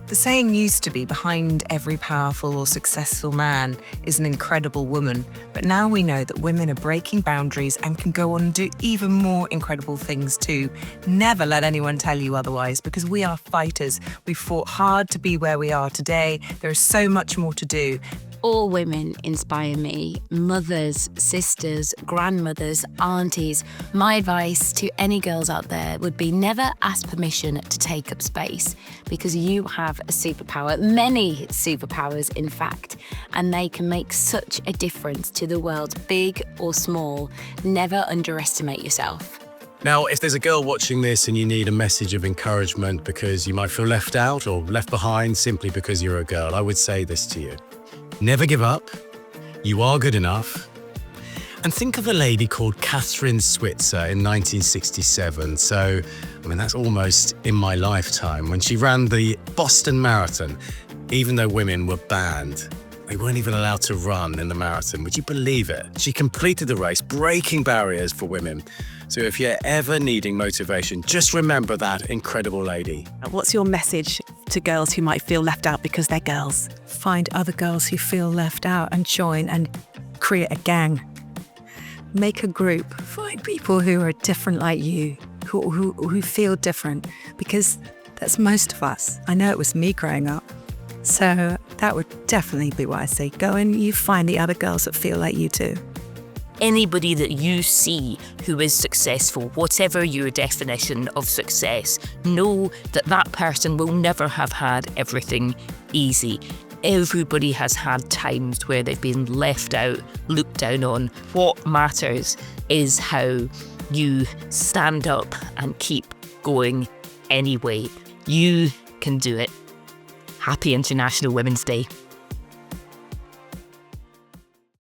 The saying used to be, behind every powerful or successful man is an incredible woman. But now we know that women are breaking boundaries and can go on and do even more incredible things too. Never let anyone tell you otherwise, because we are fighters. We've fought hard to be where we are today. There is so much more to do. All women inspire me. Mothers, sisters, grandmothers, aunties. My advice to any girls out there would be never ask permission to take up space, because you have a superpower, many superpowers in fact, and they can make such a difference to the world, big or small. Never underestimate yourself. Now, if there's a girl watching this and you need a message of encouragement because you might feel left out or left behind simply because you're a girl, I would say this to you. Never give up. You are good enough. And think of a lady called Catherine Switzer in 1967. So, that's almost in my lifetime, when she ran the Boston Marathon. Even though women were banned, they weren't even allowed to run in the marathon. Would you believe it? She completed the race, breaking barriers for women. So if you're ever needing motivation, just remember that incredible lady. What's your message to girls who might feel left out because they're girls? Find other girls who feel left out and join and create a gang. Make a group. Find people who are different like you, who feel different, because that's most of us. I know it was me growing up. So that would definitely be what I say. Go and you find the other girls that feel like you too. Anybody that you see who is successful, whatever your definition of success, know that that person will never have had everything easy. Everybody has had times where they've been left out, looked down on. What matters is how you stand up and keep going anyway. You can do it. Happy International Women's Day.